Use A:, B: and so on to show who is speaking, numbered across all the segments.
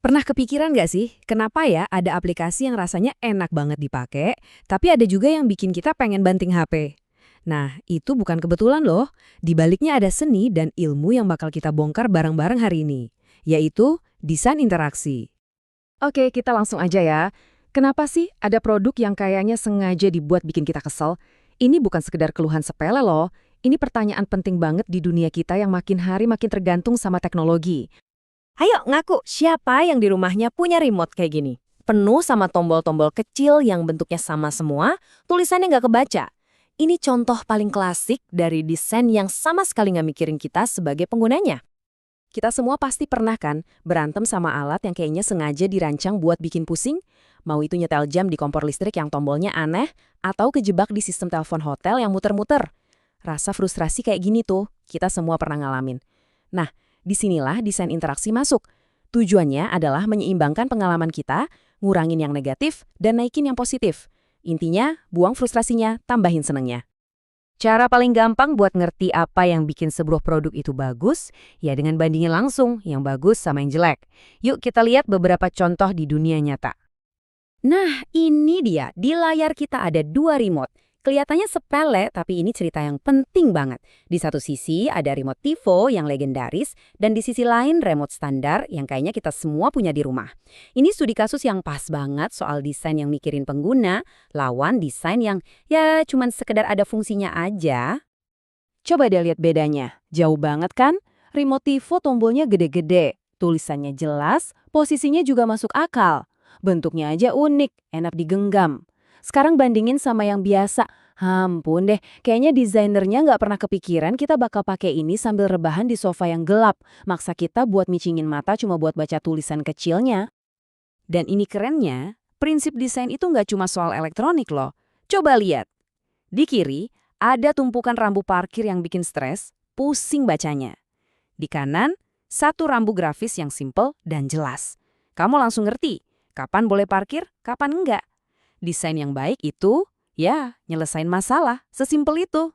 A: Pernah kepikiran nggak sih, kenapa ya ada aplikasi yang rasanya enak banget dipakai, tapi ada juga yang bikin kita pengen banting HP? Nah, itu bukan kebetulan loh. Di baliknya ada seni dan ilmu yang bakal kita bongkar bareng-bareng hari ini, yaitu desain interaksi.
B: Oke, kita langsung aja ya. Kenapa sih ada produk yang kayaknya sengaja dibuat bikin kita kesel? Ini bukan sekedar keluhan sepele loh. Ini pertanyaan penting banget di dunia kita yang makin hari makin tergantung sama teknologi.
C: Ayo ngaku, siapa yang di rumahnya punya remote kayak gini? Penuh sama tombol-tombol kecil yang bentuknya sama semua, tulisannya nggak kebaca. Ini contoh paling klasik dari desain yang sama sekali nggak mikirin kita sebagai penggunanya.
B: Kita semua pasti pernah kan berantem sama alat yang kayaknya sengaja dirancang buat bikin pusing? Mau itu nyetel jam di kompor listrik yang tombolnya aneh, atau kejebak di sistem telepon hotel yang muter-muter. Rasa frustrasi kayak gini tuh, kita semua pernah ngalamin. Nah, disinilah desain interaksi masuk. Tujuannya adalah menyeimbangkan pengalaman kita, ngurangin yang negatif, dan naikin yang positif. Intinya, buang frustrasinya, tambahin senengnya.
A: Cara paling gampang buat ngerti apa yang bikin sebuah produk itu bagus, ya dengan bandingin langsung yang bagus sama yang jelek. Yuk kita lihat beberapa contoh di dunia nyata. Nah, ini dia. Di layar kita ada dua remote. Kelihatannya sepele, tapi ini cerita yang penting banget. Di satu sisi ada remote TiVo yang legendaris, dan di sisi lain remote standar yang kayaknya kita semua punya di rumah. Ini studi kasus yang pas banget soal desain yang mikirin pengguna, lawan desain yang ya cuman sekedar ada fungsinya aja.
B: Coba deh lihat bedanya. Jauh banget kan? Remote TiVo tombolnya gede-gede, tulisannya jelas, posisinya juga masuk akal. Bentuknya aja unik, enak digenggam. Sekarang bandingin sama yang biasa. Ampun deh, kayaknya desainernya nggak pernah kepikiran kita bakal pakai ini sambil rebahan di sofa yang gelap. Maksa kita buat micingin mata cuma buat baca tulisan kecilnya.
A: Dan ini kerennya, prinsip desain itu nggak cuma soal elektronik loh. Coba lihat. Di kiri, ada tumpukan rambu parkir yang bikin stres, pusing bacanya. Di kanan, satu rambu grafis yang simple dan jelas. Kamu langsung ngerti, kapan boleh parkir, kapan enggak. Desain yang baik itu, ya, nyelesain masalah, sesimpel itu.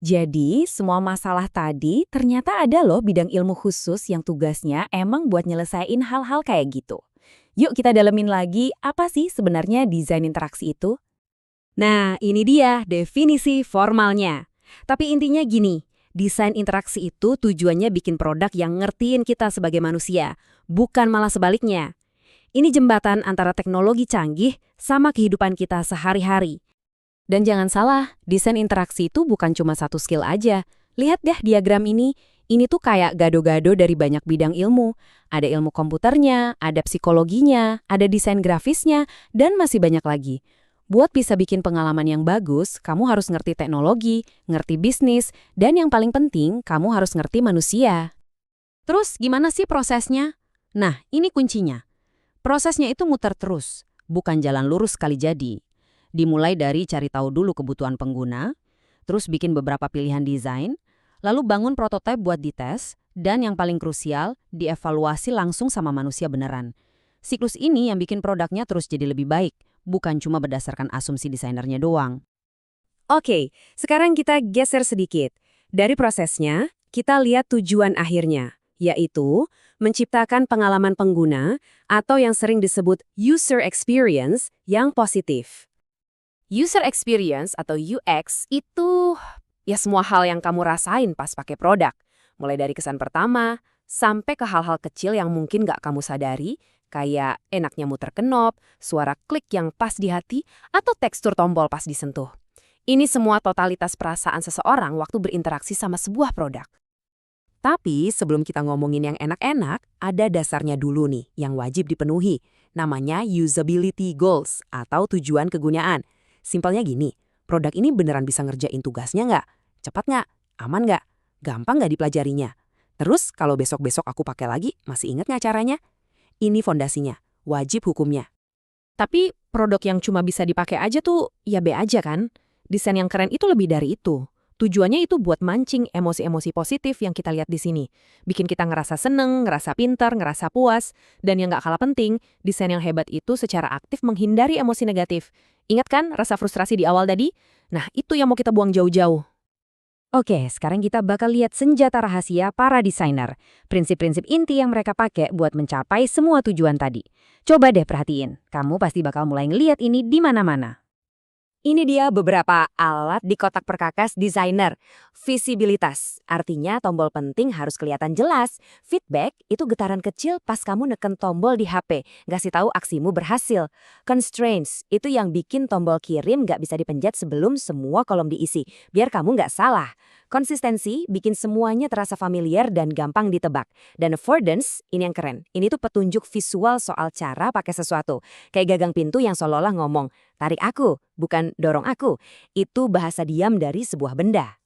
B: Jadi, semua masalah tadi ternyata ada loh bidang ilmu khusus yang tugasnya emang buat nyelesain hal-hal kayak gitu. Yuk kita dalemin lagi, apa sih sebenarnya desain interaksi itu?
A: Nah, ini dia definisi formalnya. Tapi intinya gini, desain interaksi itu tujuannya bikin produk yang ngertiin kita sebagai manusia, bukan malah sebaliknya. Ini jembatan antara teknologi canggih sama kehidupan kita sehari-hari. Dan jangan salah, desain interaksi itu bukan cuma satu skill aja. Lihat deh diagram ini tuh kayak gado-gado dari banyak bidang ilmu. Ada ilmu komputernya, ada psikologinya, ada desain grafisnya, dan masih banyak lagi. Buat bisa bikin pengalaman yang bagus, kamu harus ngerti teknologi, ngerti bisnis, dan yang paling penting, kamu harus ngerti manusia. Terus gimana sih prosesnya? Nah, ini kuncinya. Prosesnya itu muter terus, bukan jalan lurus sekali jadi. Dimulai dari cari tahu dulu kebutuhan pengguna, terus bikin beberapa pilihan desain, lalu bangun prototipe buat dites, dan yang paling krusial, dievaluasi langsung sama manusia beneran. Siklus ini yang bikin produknya terus jadi lebih baik, bukan cuma berdasarkan asumsi desainernya doang. Oke, sekarang kita geser sedikit. Dari prosesnya, kita lihat tujuan akhirnya, yaitu menciptakan pengalaman pengguna atau yang sering disebut user experience yang positif. User experience atau UX itu ya semua hal yang kamu rasain pas pakai produk. Mulai dari kesan pertama, sampai ke hal-hal kecil yang mungkin nggak kamu sadari, kayak enaknya muter kenop, suara klik yang pas di hati, atau tekstur tombol pas disentuh. Ini semua totalitas perasaan seseorang waktu berinteraksi sama sebuah produk. Tapi sebelum kita ngomongin yang enak-enak, ada dasarnya dulu nih yang wajib dipenuhi. Namanya usability goals atau tujuan kegunaan. Simpelnya gini, produk ini beneran bisa ngerjain tugasnya nggak? Cepat nggak? Aman nggak? Gampang nggak dipelajarinya? Terus kalau besok-besok aku pakai lagi, masih inget nggak caranya? Ini fondasinya, wajib hukumnya. Tapi produk yang cuma bisa dipakai aja tuh ya be aja kan? Desain yang keren itu lebih dari itu. Tujuannya itu buat mancing emosi-emosi positif yang kita lihat di sini. Bikin kita ngerasa seneng, ngerasa pintar, ngerasa puas. Dan yang nggak kalah penting, desain yang hebat itu secara aktif menghindari emosi negatif. Ingat kan rasa frustrasi di awal tadi? Nah, itu yang mau kita buang jauh-jauh. Oke, sekarang kita bakal lihat senjata rahasia para desainer. Prinsip-prinsip inti yang mereka pakai buat mencapai semua tujuan tadi. Coba deh perhatiin, kamu pasti bakal mulai ngeliat ini di mana-mana.
C: Ini dia beberapa alat di kotak perkakas desainer. Visibilitas, artinya tombol penting harus kelihatan jelas. Feedback, itu getaran kecil pas kamu neken tombol di HP, ngasih tahu aksimu berhasil. Constraints, itu yang bikin tombol kirim nggak bisa dipencet sebelum semua kolom diisi, biar kamu nggak salah. Konsistensi, bikin semuanya terasa familiar dan gampang ditebak. Dan affordance, ini yang keren. Ini tuh petunjuk visual soal cara pakai sesuatu. Kayak gagang pintu yang seolah-olah ngomong, tarik aku, bukan dorong aku. Itu bahasa diam dari sebuah benda.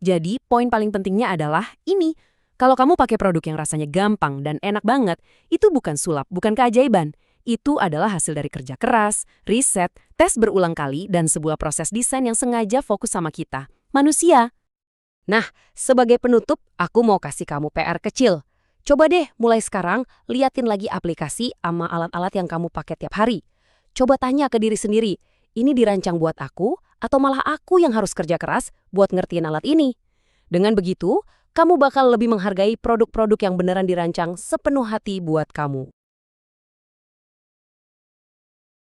B: Jadi, poin paling pentingnya adalah ini. Kalau kamu pakai produk yang rasanya gampang dan enak banget, itu bukan sulap, bukan keajaiban. Itu adalah hasil dari kerja keras, riset, tes berulang kali, dan sebuah proses desain yang sengaja fokus sama kita, manusia. Nah, sebagai penutup, aku mau kasih kamu PR kecil. Coba deh mulai sekarang liatin lagi aplikasi sama alat-alat yang kamu pakai tiap hari. Coba tanya ke diri sendiri, ini dirancang buat aku atau malah aku yang harus kerja keras buat ngertiin alat ini? Dengan begitu, kamu bakal lebih menghargai produk-produk yang beneran dirancang sepenuh hati buat kamu.